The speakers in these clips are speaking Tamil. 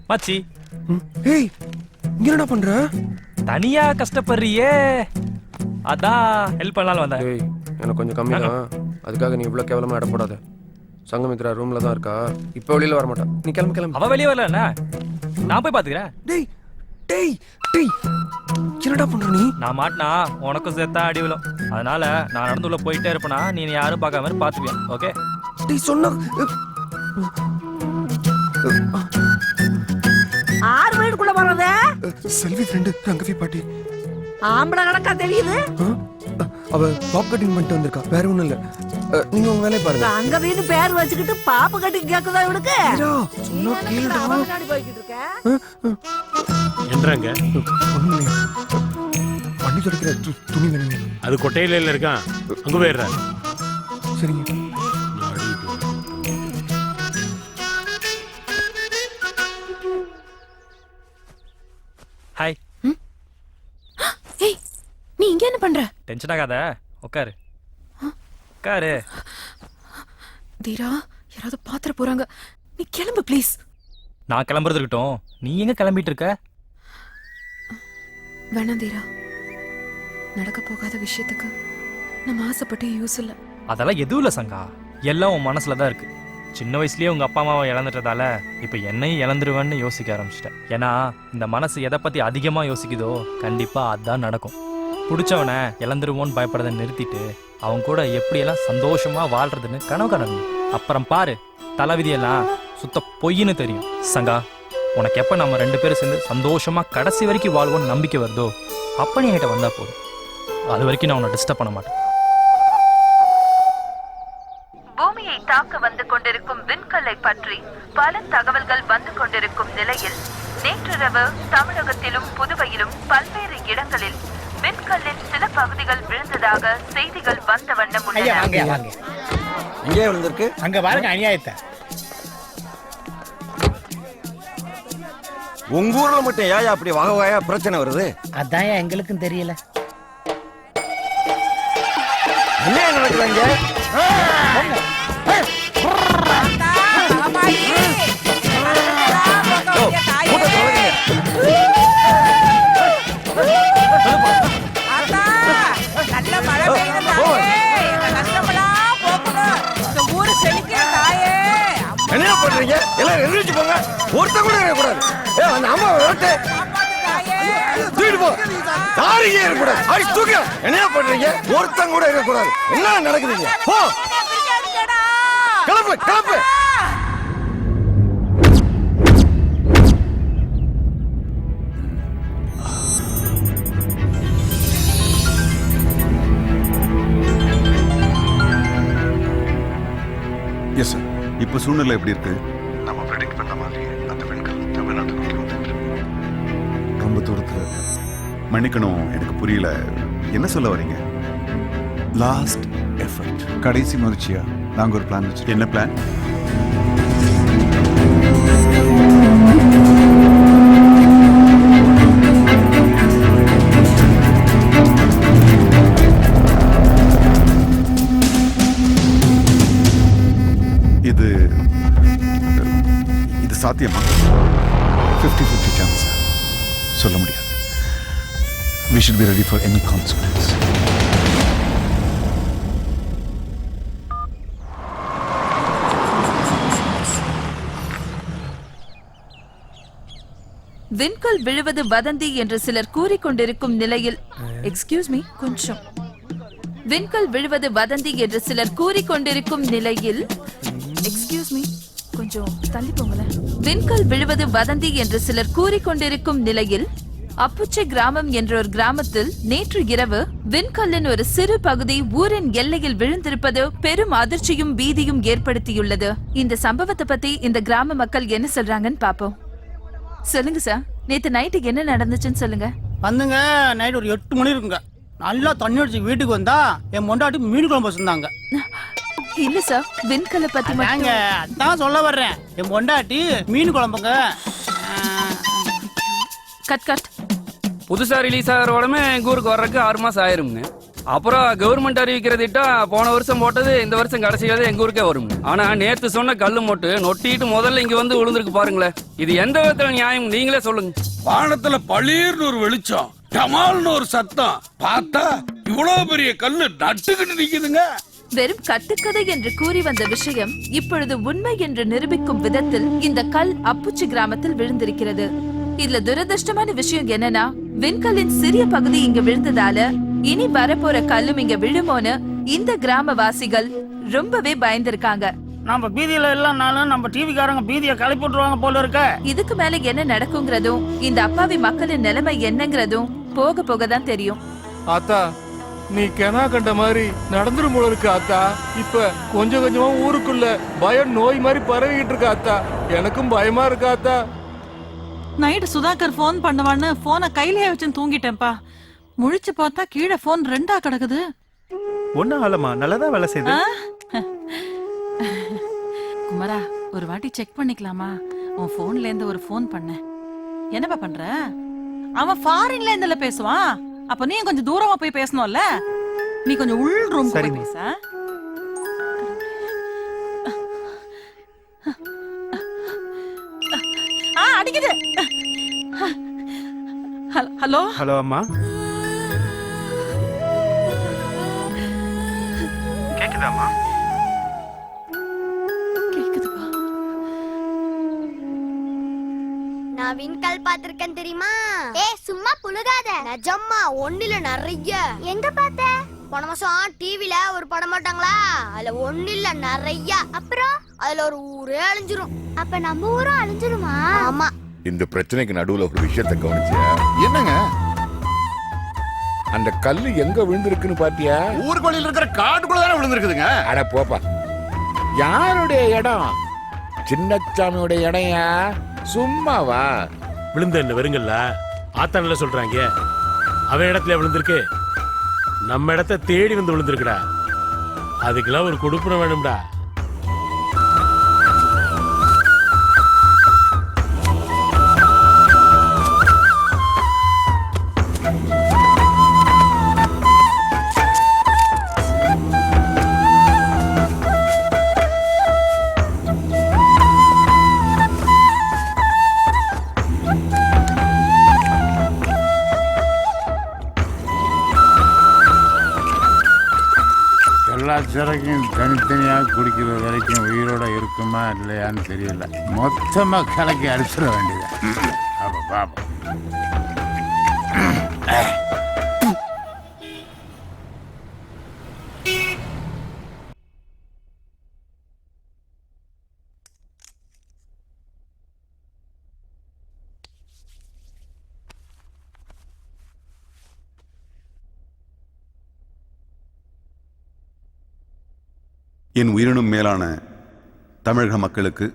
மச்சி, ஏய் இங்க என்ன பண்ற? தனியா கஷ்டப்படுறியே, அதான் ஹெல்ப் பண்ணலாம்னு வந்தேன். ஏய் எனக்கு கொஞ்சம் கம்மி தான், அதுக்காக நீ இவ்வளவு கேவலமா இடம் போடாத. சங்கமித்ரா ரூம்ல தான் இருக்கா, இப்ப வெளியில வர மாட்டா. நீ கிளம்பு கிளம்பு. அவ வெளியே வரல, நான் போய் பாத்துக்கிறேன். டேய் டேய் டேய் என்னடா பண்ற நீ? நான் மாட்டினா உனக்கும் சேர்த்தா அடி விழும். அதனால நான் நடந்து உள்ள போயிட்டே இருப்பேனா, நீ யாரும் பார்க்காம பாத்துப்பியா? ஓகே? டேய் சொன்னா ஆறு வீடுக்குள்ள போறதே செல்வி ஃப்ரெண்டு ரங்கவி பாட்டி. ஆம்பளை கணக்கா தெரியுது. அவ பாப் கட்டிங் பண்ணிட்டு வந்திருக்கா, வேற ஒண்ணும் இல்ல. நீங்க உங்க வேலையை பாருங்க. அங்க வீடு பேர் வச்சுக்கிட்டு பாப்பு கட்டிங் கேக்குதா இவனுக்கு? சொன்னா கேளுடா. முன்னாடி போய்கிட்டு இருக்க என்றாங்க பண்ணி தொடக்கிற துணி வேணுங்க. அது கொட்டையில இருக்கான், அங்க போயிடுறாரு. சரிங்க. ஹாய். ஏய் நீ இங்க என்ன பண்ற? டென்ஷன் ஆகாத, உட்காரு உட்காரு. தீரா யாராவது பாத்திர போறாங்க, நீ கிளம்பு ப்ளீஸ். நான் கிளம்புறது இருக்கட்டும், நீ எங்க கிளம்பிட்டு இருக்க? வேணாம் தீரா, நடக்க போகாத விஷயத்துக்கு நம்ம ஆசைப்பட்டு யூஸ் இல்ல. அதெல்லாம் எதுவும் இல்ல சங்கா, எல்லாம் உன் மனசுல தான் இருக்கு. சின்ன வயசுலயே உங்க அப்பா அம்மாவை இழந்துட்டதால இப்ப என்னையும் இழந்துருவேன்னு யோசிக்க ஆரம்பிச்சிட்டேன். ஏன்னா இந்த மனசு எதை பத்தி அதிகமா யோசிக்குதோ கண்டிப்பா அதான் நடக்கும். பிடிச்சவனை இழந்துருவோன்னு பயப்படுறதை நிறுத்திட்டு அவன் கூட எப்படியெல்லாம் சந்தோஷமா வாழ்றதுன்னு கனவு காணணும். அப்புறம் பாரு, தலைவிதியெல்லாம் சுத்த பொய்ன்னு தெரியும். சங்கா, உனக்கு எப்ப நம்ம 2 பேரும் சேர்ந்து சந்தோஷமா கடைசி வரைக்கும் வாழ்வோன்னு நம்பிக்கை வருதோ அப்ப நீ என்கிட்ட வந்தா போதும். அது வரைக்கும் நான் உன்னை டிஸ்டர்ப் பண்ண மாட்டேன். பூமியை தாக்க வந்து கொண்டிருக்கும் விண்கல்லை பற்றி பல தகவல்கள் வந்து கொண்டிருக்கும் நிலையில் நேற்றிரவு தமிழகத்திலும் புதுவையிலும் பல்வேறு இடங்களில் விண்கல்லின் சில பகுதிகள் விழுந்ததாக செய்திகள் வந்த வண்ணம் உள்ளன. எங்கே விழுந்திருக்கு? அங்க பாருங்க அநியாயத்தை. உங்க ஊர்ல மட்டும் ஏன் அப்படி வகை வகையா பிரச்சனை வருது? அதான் எங்களுக்கும் தெரியல. என்ன நடக்குதுங்க? என்ன பண்றீங்க? எல்லாரும் எழுந்திருச்சு போங்க. ஒருத்த கூட இருக்கக்கூடாது. அந்த அம்மா வரட்டு தூக்கிட்டு போ. யாருங்க இருக்கக்கூடாது, அடி தூக்க. என்ன பண்றீங்க? ஒருத்தங்க கூட இருக்கக்கூடாது. என்ன நடக்குதுங்க? போ, கிளம்பு கிளம்பு. Yes sir. இப்போ சூழ்நிலை எப்படி இருக்கு? நம்ம ப்ரெடிக்ட் பண்ண மாதிரி அந்த விண்கல் தமிழ்நாட்டு நோக்கி வந்துட்டு ரொம்ப தூரத்தில் இருக்கு. மன்னிக்கணும், எனக்கு புரியல, என்ன சொல்ல வரீங்க? லாஸ்ட் எஃபர்ட், கடைசி முயற்சியா நாங்கள் ஒரு பிளான் வச்சு. என்ன பிளான்? இது சாத்தியமா? 50-50 சான்ஸ். சொல்ல முடியாது. We should be ready for any consequence. விண்கல் விழுவது வதந்தி என்று சிலர் கூறிக்கொண்டிருக்கும் நிலையில் எக்ஸ்கியூஸ் மீ கொஞ்சம் விண்கல் விழுவது வதந்தி என்று சிலர் கூறிக்கொண்டிருக்கும் நிலையில் எக்ஸ்கியூஸ் மீ கொஞ்சம் தள்ளி போங்களேன். விண்கல் விழுவது வதந்தி என்று சிலர் கூறிக்கொண்டிருக்கும் நிலையில் அப்புச்சை கிராமம் என்ற ஒரு கிராமத்தில் நேற்று இரவு விண்கல்லின் ஒரு சிறு பகுதி ஊரின் எல்லையில் விழுந்திருப்பது பெரும் அதிர்ச்சியும் பீதியும் ஏற்படுத்தியுள்ளது. இந்த சம்பவத்தை பத்தி இந்த கிராம மக்கள் என்ன சொல்றாங்கன்னு பாப்போம். சொல்லுங்க சார், நேத்து நைட்டு என்ன நடந்துச்சுன்னு சொல்லுங்க. வந்துங்க நைட் ஒரு 8 மணி இருக்குங்க. நல்லா தண்ணி அடிச்சு வீட்டுக்கு வந்தா என் மொண்டாட்டி மீன் குழம்பு வச்சிருந்தாங்க. இல்ல சார், விண்கல்லை பத்தி நாங்க அதான் சொல்ல வர்றேன். என் மொண்டாட்டி மீன் குழம்புங்க. Cut cut. புதுசா ரிலீஸ் ஆகிற உடனே எங்க ஊருக்கு வர்றதுக்கு 6 மாசம் ஆயிருங்க. அப்புறம் கவர்மெண்ட் அறிவிக்கிற திட்டம் போன வருஷம் போட்டது இந்த வருஷம் கடைசியாவது எங்க ஊருக்கே வரும். ஆனா நேத்து சொன்ன கல்லு மொட்டு நொட்டிட்டு முதல்ல இங்க வந்து விழுந்திருக்கு பாருங்களேன். இது எந்த விதத்துல நியாயம் நீங்களே சொல்லுங்க. வானத்துல பளீர்னு ஒரு வெளிச்சம், டமால்னு ஒரு சத்தம், பார்த்தா இவ்வளவு பெரிய கல்லு நட்டுக்கிட்டு நிக்குதுங்க. வெறும் கட்டுக்கதை என்று கூறி வந்த விஷயம் இப்பொழுது உண்மை என்று நிரூபிக்கும் விதத்தில் இந்த கல் அப்புச்சி கிராமத்தில் விழுந்திருக்கிறது. இதுல துரதிருஷ்டமான விஷயம் என்னன்னா, விண்கல்லின் சிறிய பகுதி இங்க விழுந்ததால இனி வரப்போற கல்லும் இங்க விழுமோன்னு இந்த கிராமவாசிகள் ரொம்பவே பயந்துருக்காங்க. நம்ம பீதியில இல்லைனாலும் நம்ம டிவிக்காரங்க பீதியை கிளப்பி விட்டுருவாங்க போல இருக்க. இதுக்கு மேல என்ன நடக்குங்கிறதும் இந்த அப்பாவி மக்களின் நிலைமை என்னங்கிறதும் போக போக தான் தெரியும். ஆத்தா, நீ கெனா கண்ட மாதிரி நடந்துரும் போல இருக்கு ஆத்தா. இப்ப கொஞ்சம் கொஞ்சமா ஊருக்குள்ள பயம் நோய் மாதிரி பரவிக்கிட்டு இருக்கா ஆத்தா. எனக்கும் பயமா இருக்கா ஆத்தா. நைட்டு சுதாகர் போன் பண்ணுவான்னு போனை கையிலேயே வச்சு தூங்கிட்டேன்ப்பா. முழிச்சு பார்த்தா கீழே போன் 2ஆ கிடக்குது. ஒன்னும் ஆலமா, நல்லதா வேலை செய்யுது. குமரா, ஒரு வாட்டி செக் பண்ணிக்கலாமா? உன் போன்ல இருந்து ஒரு போன் பண்ண. என்னப்பா பண்ற? அவன் ஃபாரின்ல இருந்துல பேசுவான். அப்ப நீ கொஞ்சம் தூரமா போய் பேசணும்ல. நீ கொஞ்சம் உள் ரூம் போய் பேச. அடிக்குது. ஹலோ ஹலோ அம்மா, கேக்குதாமா? கேக்குதுப்பா. நான் விண்கல் பாத்திருக்கேன் தெரியுமா? சும்மா புழுகாத. நிஜம்மா, ஒண்ணுல நிறைய. எங்க பார்த்த? போன மாசம் டிவில ஒரு படம் போட்டாங்களா, அதுல ஒண்ணுல நிறைய. அப்புறம் அதுல ஒரு ஊரே அழிஞ்சிரும். அப்ப நம்ம ஊரும் அழிஞ்சிருமா? ஆமா. இந்த பிரச்சனைக்கு நடுவுல ஒரு விஷயத்தை கவனிச்சியா? என்னங்க? அந்த கல்லு எங்க விழுந்திருக்குன்னு பாத்தியா? ஊருக்குள்ள இருக்கிற காட்டுக்குள்ள தானே விழுந்திருக்குதுங்க. அட போப்பா. யாருடைய இடம்? சின்னச்சாமியோட இடம்யா? சும்மாவா? விழுந்த என்ன வெறுங்கல்ல ஆத்தானல சொல்றாங்க. அவன் இடத்துல விழுந்திருக்கு, நம்ம இடத்த தேடி வந்து விழுந்திருக்குடா. அதுக்கெல்லாம் ஒரு கொடுப்பனை வேணும்டா. சரக்கும் தனித்தனியா குடிக்கிற வரைக்கும் உயிரோட இருக்குமா இல்லையான்னு தெரியல. மொத்தமா கலக்கி அடிச்சிட வேண்டியது. பாப்பா என் உயிரினும் மேலான தமிழக மக்களுக்கு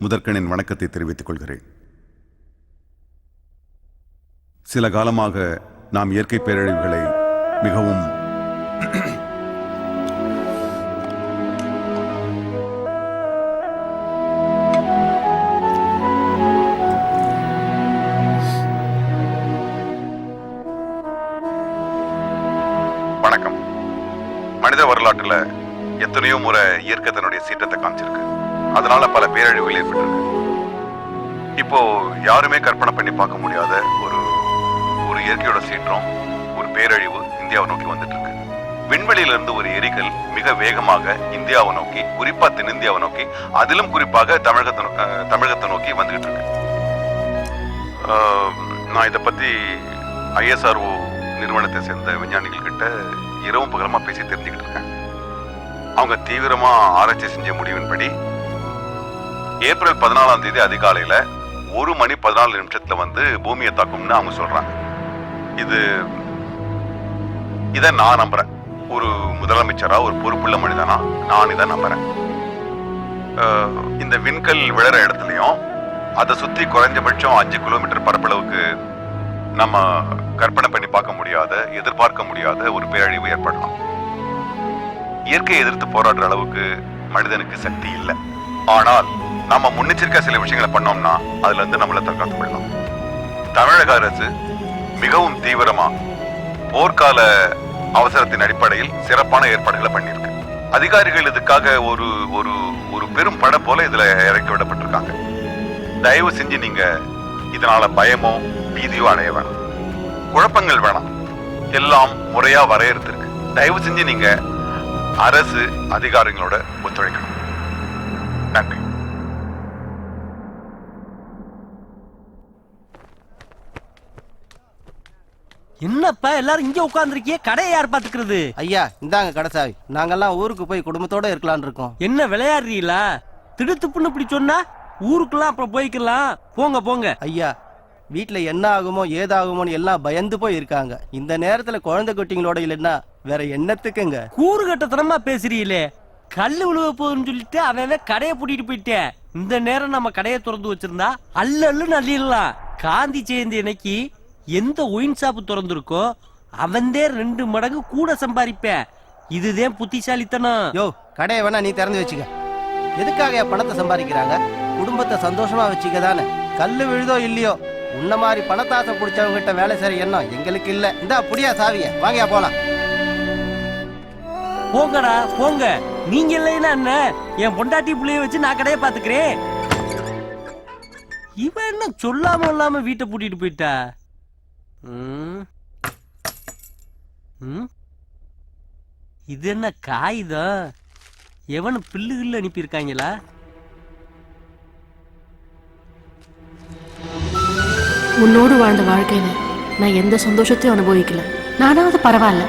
முதற்கணின் வணக்கத்தை தெரிவித்துக் கொள்கிறேன். சில காலமாக நாம் இயற்கை பேரழிவுகளை மிகவும் வணக்கம். மனித வரலாற்றுல எத்தனையோ முறை இயற்கை தன்னுடைய சீற்றத்தை காமிச்சிருக்கு. அதனால பல பேரழிவுகள் ஏற்பட்டிருக்கு. இப்போ யாருமே கற்பனை பண்ணி பார்க்க முடியாத ஒரு இயற்கையோட சீற்றம், ஒரு பேரழிவு இந்தியாவை நோக்கி வந்துட்டு இருக்கு. விண்வெளியில இருந்து ஒரு எரிகல் மிக வேகமாக இந்தியாவை நோக்கி, குறிப்பா தென்னிந்தியாவை நோக்கி, அதிலும் குறிப்பாக தமிழகத்தை நோக்கி வந்துகிட்டு இருக்கு. நான் இதை பத்தி ISRO நிறுவனத்தை சேர்ந்த விஞ்ஞானிகள் கிட்ட இரவும் பகலமா பேசி தெரிஞ்சுக்கிட்டு இருக்கேன். அவங்க தீவிரமா ஆராய்ச்சி செஞ்ச முடிவின்படி ஏப்ரல் 14ஆம் தேதி அதிகாலையில 1:14 வந்து பூமியை தாக்கும்னு அவங்க சொல்றாங்க. இதை நான் நம்புறேன். ஒரு முதலமைச்சரா, ஒரு பொறுப்புள்ள மனிதனா நான் இதை நம்புறேன். இந்த விண்கல் விழற இடத்துலயும் அதை சுத்தி குறைஞ்சபட்சம் 5 கிலோமீட்டர் பரப்பளவுக்கு நம்ம கற்பனை பண்ணி பார்க்க முடியாத, எதிர்பார்க்க முடியாத ஒரு பேரழிவு ஏற்படலாம். இயற்கையை எதிர்த்து போராடுற அளவுக்கு மனிதனுக்கு சக்தி இல்லை. ஆனால் நம்ம முன்னெச்சரிக்கை சில விஷயங்களை பண்ணோம்னா அதுல இருந்து நம்மளை தற்காத்து கொள்ளலாம். தமிழக அரசு மிகவும் தீவிரமா போர்க்கால அவசரத்தின் அடிப்படையில் சிறப்பான ஏற்பாடுகளை பண்ணியிருக்கு. அதிகாரிகள் இதுக்காக ஒரு ஒரு ஒரு பெரும் படை போல இதுல இறக்கி விடப்பட்டிருக்காங்க. தயவு செஞ்சு நீங்க இதனால பயமோ பீதியோ அடைய வேணாம், குழப்பங்கள் வேணாம். எல்லாம் முறையா வரையறுத்திருக்கு. தயவு செஞ்சு நீங்க அரசு அதிகாரிகளோட ஒத்துழைக்கணும். நன்றி. என்னப்பா எல்லாரும் இங்க உட்கார்ந்துருக்கியே, கடையை யார் பாத்துக்கிறது? ஐயா இந்தாங்க கடைசாவி. நாங்கெல்லாம் ஊருக்கு போய் குடும்பத்தோட இருக்கலாம்னு இருக்கோம். என்ன விளையாடுறீங்களா? திடுத்துப்புன்னு இப்படி சொன்னா ஊருக்குலாம் அப்புறம் போய்க்கலாம். போங்க போங்க. ஐயா வீட்டுல என்ன ஆகுமோ ஏதாகுமோன்னு எல்லாம் பயந்து போய் இருக்காங்க. இந்த நேரத்துல குழந்தை குட்டிங்களோட இல்லைன்னா வேற என்னத்துக்குங்க? கூறு கட்டத்தனமா பேசுறீங்களே. கல்லு விழுவ போகுதுன்னு சொல்லிட்டு அவன் கடையை பூட்டிட்டு போயிட்டேன். இந்த நேரம் நம்ம கடையை திறந்து வச்சிருந்தா அல்லு அள்ளிடலாம். காந்தி ஜெயந்தி அன்னைக்கு எந்த ஒயின் ஷாப்பு திறந்துருக்கோ அவன்தே 2 மடங்கு கூட சம்பாதிப்பேன். இதுதான் புத்திசாலித்தனம். யோ கடையை வேணா நீ திறந்து வச்சுக்க. எதுக்காக பணத்தை சம்பாதிக்கிறாங்க? குடும்பத்தை சந்தோஷமா வச்சுக்க தானே. கல்லு விழுதோ இல்லையோ, உன்ன மாதிரி பணத்தாசை பிடிச்சவங்க கிட்ட வேலை செய்ய எண்ணம் எங்களுக்கு இல்ல. இந்தா புடியா சாவிய, வாங்கியா போலாம். போங்கடா போங்க. நீங்க இல்லைன்னா என்ன, என் பொண்டாட்டி புள்ளைய வச்சு நான் கடையை பாத்துக்கிறேன். இவன் என்ன சொல்லாம இல்லாம வீட்டை பூட்டிட்டு போயிட்டா? இது என்ன காகிதம்? எவனு பில்லுகள் அனுப்பியிருக்காங்களா? உன்னோடு வாழ்ந்த வாழ்க்கையில நான் எந்த சந்தோஷத்தையும் அனுபவிக்கல. நானாவது பரவாயில்ல.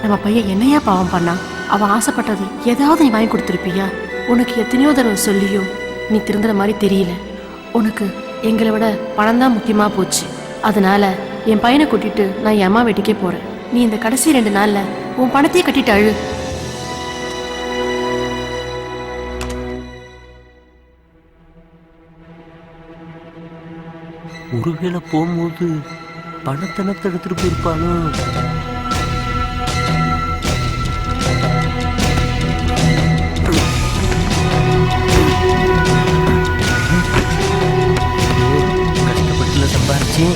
நம்ம பையன் என்னையா பாவம் பண்ணா? அவன் ஆசைப்பட்டது ஏதாவது நீ வாங்கி கொடுத்துருப்பியா? உனக்கு எத்தனையோ தடவை சொல்லியும் நீ திருந்துற மாதிரி தெரியல. உனக்கு எங்களை விட பணம் தான் முக்கியமா போச்சு. அதனால என் பையனை கூட்டிட்டு நான் என் அம்மா வீட்டுக்கே போறேன். நீ இந்த கடைசி 2 நாள்ல உன் பணத்தையே கட்டிட்டு அழு. ஒருவேளை போகும்போது பணத்தனத்தை எடுத்துட்டு போயிருப்பானோ? கஷ்டப்பட்டுல சம்பாரிச்சு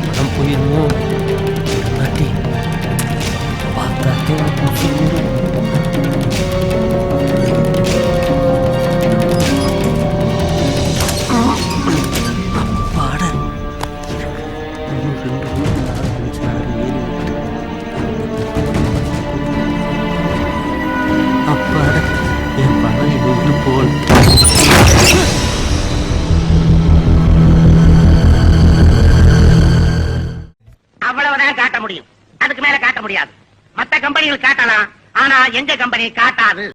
பணம் போயிருமோ? மாட்டி பார்த்தாக்கே அவ்வளவுதான் காட்ட முடியும். அதுக்கு மேல காட்ட முடியாது. மத்த கம்பெனிகள் காட்டலாம், ஆனா எங்க கம்பெனி காட்டாது.